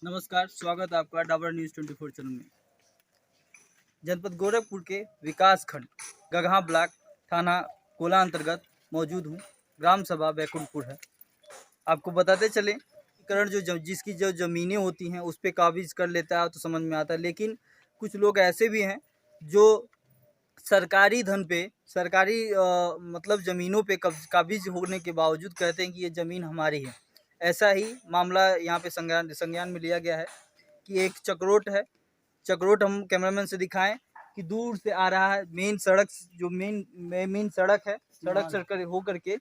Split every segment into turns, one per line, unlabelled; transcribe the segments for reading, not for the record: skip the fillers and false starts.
नमस्कार, स्वागत है आपका डाबर न्यूज़ 24 चैनल में। जनपद गोरखपुर के विकास खंड गगहा ब्लॉक थाना कोला अंतर्गत मौजूद हूँ। ग्राम सभा बैकुंठपुर है। आपको बताते चले करण जिसकी जो ज़मीनें होती हैं उस पर काबिज कर लेता है तो समझ में आता है, लेकिन कुछ लोग ऐसे भी हैं जो सरकारी धन पे सरकारी मतलब ज़मीनों पे काबिज होने के बावजूद कहते हैं कि ये ज़मीन हमारी है। ऐसा ही मामला यहाँ पे संज्ञान में लिया गया है कि एक चक्रोट है। चक्रोट हम कैमरामैन से दिखाएं कि दूर से आ रहा है। मेन सड़क जो मेन सड़क है, सड़क से होकर के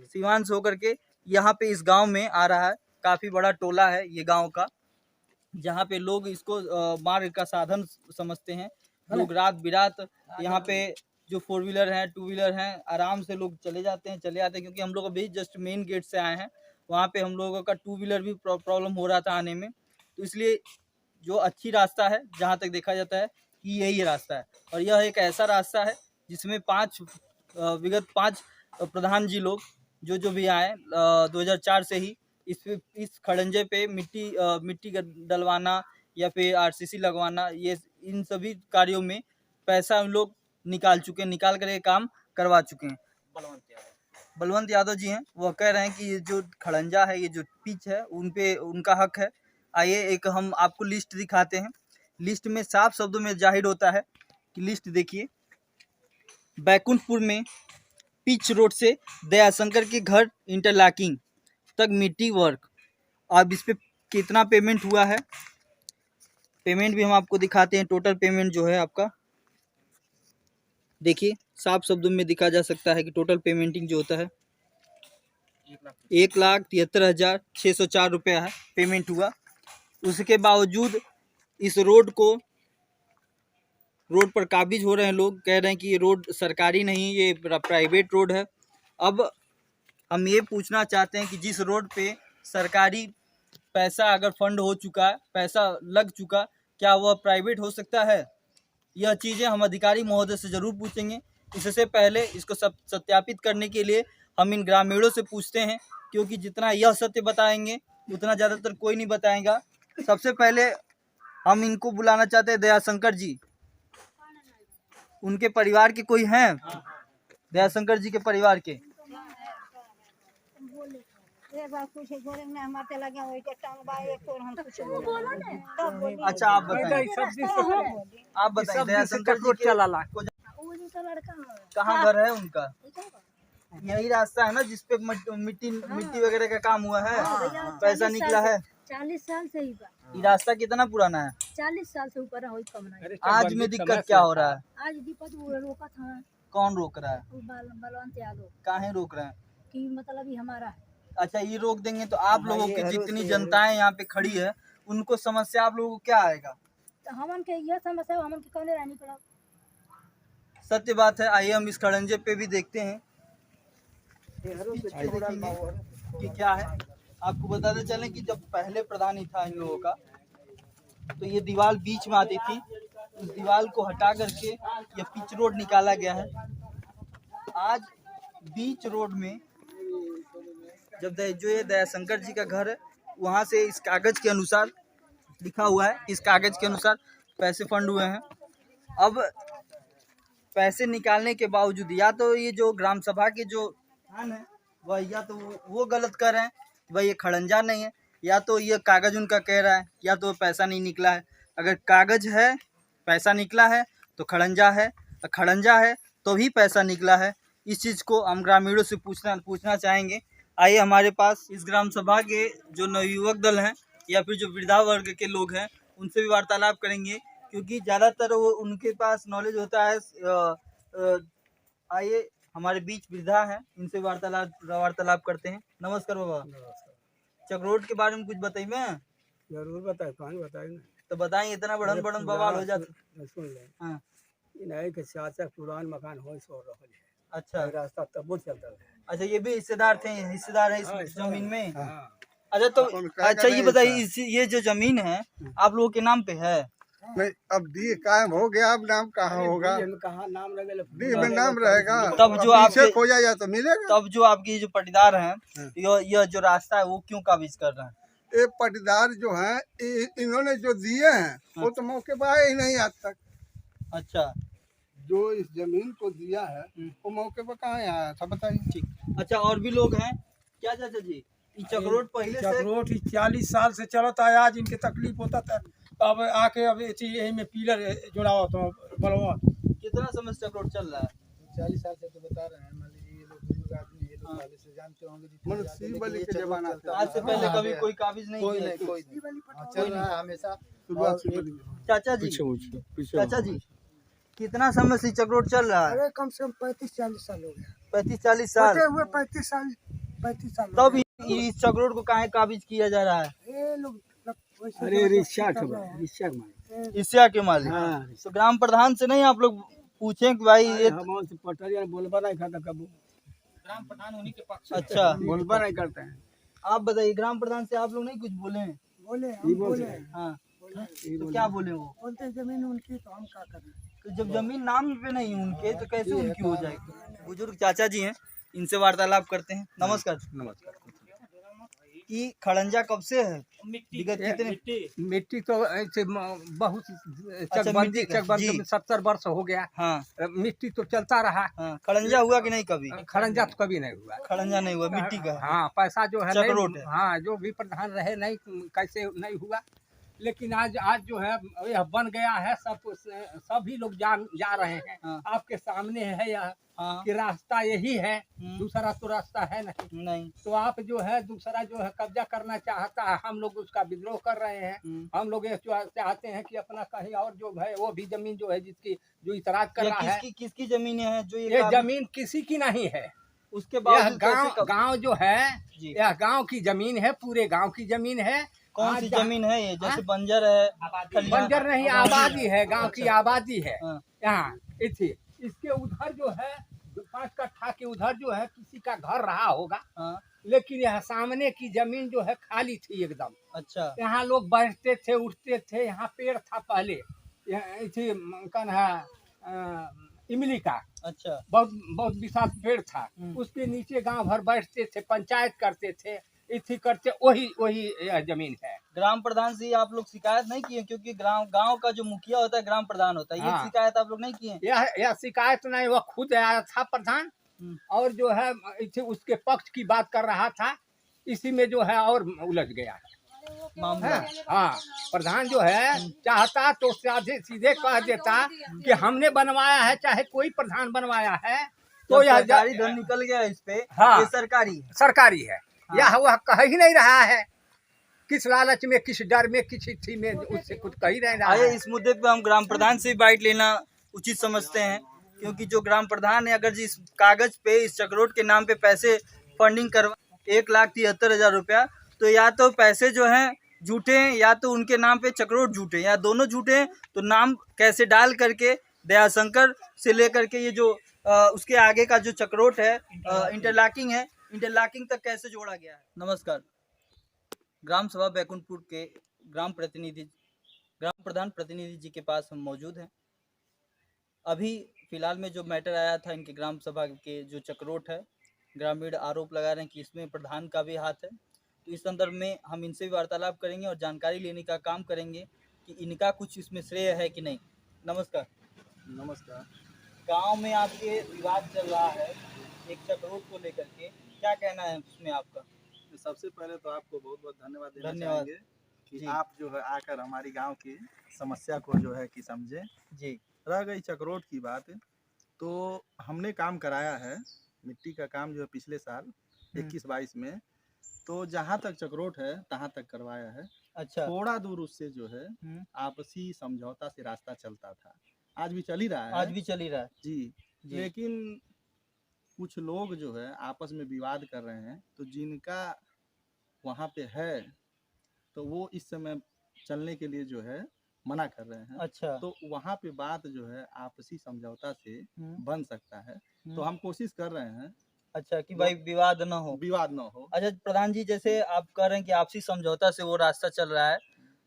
सिवान से होकर के यहाँ पे इस गांव में आ रहा है। काफ़ी बड़ा टोला है ये गांव का, जहाँ पे लोग इसको मार्ग का साधन समझते हैं। लोग रात बिरात यहाँ पे जो 4 व्हीलर हैं, 2 व्हीलर हैं, आराम से लोग चले आते हैं क्योंकि हम लोग अभी जस्ट मेन गेट से आए हैं। वहाँ पे हम लोगों का 2 व्हीलर भी प्रॉब्लम हो रहा था आने में, तो इसलिए जो अच्छी रास्ता है जहाँ तक देखा जाता है कि यही रास्ता है। और यह एक ऐसा रास्ता है जिसमें विगत 5 प्रधान जी लोग जो भी आए 2004 से ही इस खड़ंजे पे मिट्टी डलवाना या फिर आरसीसी लगवाना, ये इन सभी कार्यों में पैसा हम लोग निकाल कर ये काम करवा चुके हैं। बलवंत यादव जी हैं, वह कह रहे हैं कि ये जो खड़ंजा है, ये जो पिच है, उन पे उनका हक है। आइए एक हम आपको लिस्ट दिखाते हैं। लिस्ट में साफ शब्दों में जाहिर होता है कि लिस्ट देखिए। बैकुंठपुर में पिच रोड से दयाशंकर के घर इंटरलॉकिंग तक मिट्टी वर्क। अब इस पे कितना पेमेंट हुआ है, पेमेंट भी हम आपको दिखाते हैं। टोटल पेमेंट जो है आपका देखिए, साफ शब्दों में दिखा जा सकता है कि टोटल पेमेंटिंग जो होता है 1,73,604 रुपया है पेमेंट हुआ। उसके बावजूद इस रोड पर काबिज हो रहे हैं लोग, कह रहे हैं कि ये रोड सरकारी नहीं, ये प्राइवेट रोड है। अब हम ये पूछना चाहते हैं कि जिस रोड पे सरकारी पैसा अगर फंड हो चुका है, पैसा लग चुका, क्या वह प्राइवेट हो सकता है? यह चीज़ें हम अधिकारी महोदय से ज़रूर पूछेंगे। इससे पहले इसको सत्यापित करने के लिए हम इन ग्रामीणों से पूछते हैं, क्योंकि जितना यह सत्य बताएंगे उतना ज़्यादातर कोई नहीं बताएगा। सबसे पहले हम इनको बुलाना चाहते हैं दयाशंकर जी। उनके परिवार के कोई हैं? दयाशंकर जी के परिवार के अच्छा, आप बताइए दयाशंकर जी के कहाँ घर है उनका? यही रास्ता है ना जिसपे मिट्टी वगैरह का काम हुआ है, पैसा निकला है
40 साल से ही।
ये रास्ता कितना पुराना है?
40 साल से ऊपर है।
आज में दिक्कत क्या हो रहा है?
आज दिक्कत रोका था।
कौन रोक रहा है?
बलवंत यादव।
काहे रोक रहे हैं?
कि मतलब ये हमारा है।
अच्छा, ये रोक देंगे तो आप लोगों की जितनी जनताएं यहाँ पे खड़ी है उनको समस्या आप लोगों को क्या आएगा?
तो हमन के यह समस्या हमन के कौन रहनी पड़ा।
सत्य बात है। आइए हम इस खड़ंजे पे भी देखते हैं कि क्या है। आपको बताते चलें कि जब पहले प्रधान ही था इन लोगों का, तो ये दीवार बीच में आती थी। उस दीवार को हटा करके ये पिच रोड निकाला गया है। आज बीच रोड में जब जो ये दयाशंकर जी का घर है, वहाँ से इस कागज के अनुसार लिखा हुआ है, इस कागज के अनुसार पैसे फंड हुए हैं। अब पैसे निकालने के बावजूद या तो ये जो ग्राम सभा के जो प्रधान है वह या तो वो गलत कर रहे हैं, वह ये खड़ंजा नहीं है, या तो ये कागज उनका कह रहा है, या तो पैसा नहीं निकला है। अगर कागज है, पैसा निकला है तो खड़ंजा है, खड़ंजा है तो भी पैसा निकला है। इस चीज़ को हम ग्रामीणों से पूछना चाहेंगे। आइए हमारे पास इस ग्राम सभा के जो नवयुवक दल हैं या फिर जो वृद्धा वर्ग के लोग हैं उनसे भी वार्तालाप करेंगे, क्योंकि ज़्यादातर वो उनके पास नॉलेज होता है। आइए हमारे बीच वृद्धा हैं, इनसे वार्तालाप करते हैं। नमस्कार बाबा। चक्रोट के बारे में कुछ बताइए। मैं
जरूर बताए, कहानी बताए
तो बताइए, इतना बड़न बवाल हो जाता।
सुन ले।
हाँ,
नहीं के चाचा पुरान मकान हो सो रहा है।
अच्छा,
रास्ता तब वो चलता है।
अच्छा, ये भी हिस्सेदार हैं इस जमीन में।
हाँ।
अच्छा, तो अच्छा ये बताइए, ये जो जमीन है आप लोगों के नाम पे है?
नहीं, अब दी कायम हो गया, अब नाम कहाँ होगा?
कहाँ नाम लगे?
दी में नाम रहेगा।
तब जो आपके
खोजा जाए तो मिलेगा।
तब जो आपके जो पटीदार हैं, यह जो रास्ता है वो क्यों काबिज कर रहे हैं?
ये पटदार जो है इन्होंने जो दिए हैं वो तो मौके पर आए ही नहीं आज तक।
अच्छा
जो इस जमीन को दिया है वो मौके पर कहाँ आया था बताइए।
ठीक। अच्छा और भी लोग हैं क्या चाचा जी? ये चक्रोट पहले से
चक्रोट 40 साल से चलता है। आज इनके तकलीफ होता था, अब आके अब यही में पिलर जुड़ा हुआ था बलवा।
कितना समय से चक्रोट चल रहा है?
40 साल से तो बता रहे हैं। मान लीजिए ये लोग बुजुर्ग आदमी, ये लोग पहले से जानते होंगे जितने
मतलब
ज्यादा,
सी
लेकिन
बलि
ये
के
चक्रोट
जमाना
चलता
से
आज से
था।
पहले
हाँ,
कभी कोई काबिज नहीं
कोई
किया?
नहीं, कोई नहीं। चल रहा है हमेशा।
शुरुआत
और
से
एक-
बलि।
चाचा जी, चाचा जी कितना समय से चक्रोट चल रहा है?
अरे कम से कम 35-40 साल हो गया।
35-40 साल।
बचे हुए 35 साल हो
तब
गए।
इस चक्रोट को काहे काबिज किया जा रहा है?
ये लोग वैसे
अरे
जबरदस्ती
रिक्शा
कर
ठोका,
रहे हैं।
रिक्शा मारे।
इससे के मालिक।
हाँ,
तो ग्राम प्रधान से नहीं आप लोग पूछें कि भाई ये
हम से पटरिया बोलबा नहीं खाता कबू।
ग्राम प्रधान उन्हीं के पक्ष। अच्छा
बोलबा नहीं करते हैं।
आप बताइए ग्राम प्रधान से आप लोग नहीं कुछ बोले हैं?
बोले हम बोले
हाँ
बोले
तो क्या बोले वो?
बोलते जमीन उनकी तो हम क्या करें।
तो जब जमीन नाम पे नहीं है उनके तो कैसे उनकी हो जाएगी? बुजुर्ग चाचा जी हैं, इनसे वार्तालाप करते हैं। नमस्कार।
नमस्कार।
कि खड़ंजा कब से है? विगत कितने?
मिट्टी तो ऐसे बहुत
मिट्टी
चकबंदी
का, जी।
में 70 वर्ष हो गया।
हाँ
मिट्टी तो चलता रहा।
हाँ खड़ंजा हुआ कि नहीं कभी?
खड़ंजा तो कभी नहीं हुआ।
खड़ंजा नहीं हुआ, मिट्टी का है।
हाँ, पैसा जो है
चक्रोट
नहीं,
है।
हाँ जो भी प्रधान रहे नहीं कैसे नहीं हुआ। लेकिन आज जो है यह बन गया है, सभी लोग जा रहे हैं।
हाँ।
आपके सामने है यह
हाँ
कि रास्ता यही है,
हम्म।
दूसरा तो रास्ता है नहीं।
नहीं।
तो आप जो है दूसरा जो है कब्जा करना चाहता है, हम लोग उसका विद्रोह कर रहे हैं। हम लोग ये चाहते हैं कि अपना कहीं और जो है वो भी जमीन जो है जिसकी जो इतराज कर
ये
रहा है,
किसकी जमीनें हैं जो
ये
काबिज-
जमीन किसी की नहीं है।
उसके
यह
बावजूद कैसे
गांव जो है,
जी।
यह गांव की जमीन है, पूरे गांव की जमीन है।
कौन
आज
सी
जहाँ-
जमीन है ये? जैसे
हाँ?
बंजर है, खलियान-
बंजर नहीं, आबादी है, गांव की
अच्छा।
आबादी है।
हाँ।
यहाँ इसके उधर जो है 5 कट्ठा के उधर जो है किसी का घर रहा होगा,
हाँ
लेकिन यह सामने की जमीन जो है खाली थी एकदम।
अच्छा
यहाँ लोग बैठते थे, उठते थे। यहाँ पेड़ था पहले, यहाँ कौन है इमली का
अच्छा
बहुत बहुत विशाल पेड़ था।
हम्म।
उसके नीचे गांव भर बैठते थे, पंचायत करते थे, इसी करते वही यह जमीन है।
ग्राम प्रधान से आप लोग शिकायत नहीं किए? क्योंकि गांव का जो मुखिया होता है ग्राम प्रधान होता है, ये
हाँ।
शिकायत आप लोग नहीं किए?
यह शिकायत नहीं, वह खुद आया था प्रधान,
हम्म।
और जो है उसके पक्ष की बात कर रहा था। इसी में जो है और उलझ गया है।
मामला
हाँ, प्रधान जो है चाहता तो सीधे कह देता कि हमने बनवाया है, चाहे कोई प्रधान बनवाया है, तो
तो
यह
सरकारी धन निकल गया इस पे।
हाँ।
ये सरकारी है।
सरकारी है।
हाँ।
यह वह कह ही नहीं रहा है, किस लालच में, किस डर में, किस थी में उससे कुछ कह ही नहीं रहा
आइए
है।
इस मुद्दे पे हम ग्राम प्रधान से भी बाइट लेना उचित समझते हैं, क्योंकि जो ग्राम प्रधान है अगर जिस कागज पे इस चक्रोट के नाम पे पैसे फंडिंग करवा 1,73,000 रुपया, तो या तो पैसे जो हैं झूठे हैं या तो उनके नाम पे चक्रोट झूठे हैं, या दोनों झूठे हैं। तो नाम कैसे डाल करके दयाशंकर से लेकर के ये जो उसके आगे का जो चक्रोट है इंटरलॉकिंग है, इंटरलॉकिंग तक कैसे जोड़ा गया है। नमस्कार। ग्राम सभा बैकुंठपुर के ग्राम प्रधान प्रतिनिधि जी के पास हम मौजूद हैं। अभी फिलहाल में जो मैटर आया था इनके ग्राम सभा के जो चक्रोट है, ग्रामीण आरोप लगा रहे हैं कि इसमें प्रधान का भी हाथ है। तो इस संदर्भ में हम इनसे भी वार्तालाप करेंगे और जानकारी लेने का काम करेंगे कि इनका कुछ इसमें श्रेय है कि नहीं। नमस्कार।
नमस्कार।
गांव में आपके विवाद चल रहा है एक चक्रोट को लेकर के, क्या कहना है उसमें आपका?
सबसे पहले तो आपको बहुत बहुत धन्यवाद देना
धन्यवाद।
चाहेंगे कि
जी।
आप जो है आकर हमारी गांव की समस्या को जो है कि समझे।
जी
रह गई चक्रोट की बात, तो हमने काम कराया है मिट्टी का काम जो है पिछले साल 21-22 में, तो जहाँ तक चक्रोट है तहाँ तक करवाया है।
अच्छा।
थोड़ा दूर उससे जो है आपसी समझौता से रास्ता चलता था, आज भी चल ही रहा है।
आज भी चल ही रहा है
जी,
जी।
लेकिन कुछ लोग जो है आपस में विवाद कर रहे हैं, तो जिनका वहाँ पे है तो वो इस समय चलने के लिए जो है मना कर रहे हैं।
अच्छा।
तो वहाँ पे बात जो है आपसी समझौता से बन सकता है, तो हम कोशिश कर रहे हैं
अच्छा कि भाई विवाद ना हो।
विवाद न हो।
अच्छा प्रधान जी, जैसे आप कह रहे हैं कि आपसी समझौता से वो रास्ता चल रहा है,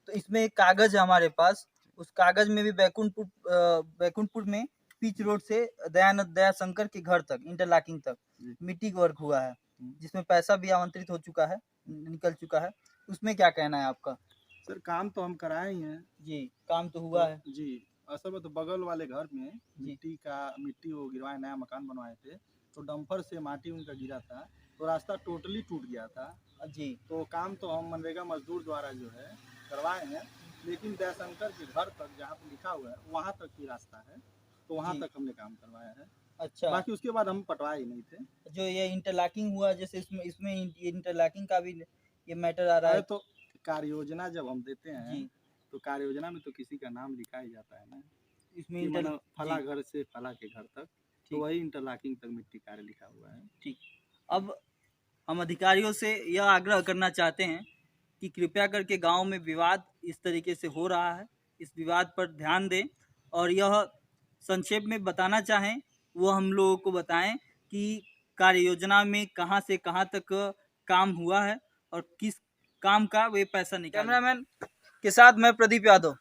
तो इसमें एक कागज है हमारे पास, उस कागज में भी बैकुंठपुर में पिच रोड से दयाशंकर के घर तक इंटरलॉकिंग तक मिट्टी का वर्क हुआ है, जिसमें पैसा भी आवंटित हो चुका है, निकल चुका है। उसमें क्या कहना है आपका?
सर काम तो हम कराए ही हैं
जी, काम तो हुआ है।
जी। असल में तो बगल वाले घर में
जी।
मिट्टी वो गिरवाए, नया मकान बनवाए थे, तो डंपर से माटी उनका गिरा था, तो रास्ता टोटली टूट गया था।
जी।
तो काम तो हम मनरेगा मजदूर द्वारा जो है करवाए हैं, लेकिन दयाशंकर के घर तक जहाँ पे लिखा हुआ है वहाँ तक ही रास्ता है, तो वहाँ
जी।
तक हमने काम करवाया है।
अच्छा,
बाकी उसके बाद हम पटवाए ही नहीं थे।
जो ये इंटरलॉकिंग हुआ, जैसे इसमें इसमें इंटरलॉकिंग का भी ये मैटर आ रहा है।
तो कार्य योजना जब हम देते हैं
जी।
तो कार्य योजना में तो किसी का नाम लिखा ही जाता है ना,
इसमें
कि
इंटर
मतलब फला
जी।
घर से फला के घर तक,
ठीक।
तो वही इंटरलॉकिंग तक मिट्टी कार्य लिखा हुआ है।
ठीक। अब हम अधिकारियों से यह आग्रह करना चाहते हैं कि कृपया करके गांव में विवाद इस तरीके से हो रहा है, इस विवाद पर ध्यान दें और यह संक्षेप में बताना चाहें वो हम लोगों को बताएं कि कार्य योजना में कहां से कहां तक काम हुआ है और किस काम का वे पैसा निकाले। कैमरामैन के साथ मैं प्रदीप यादव।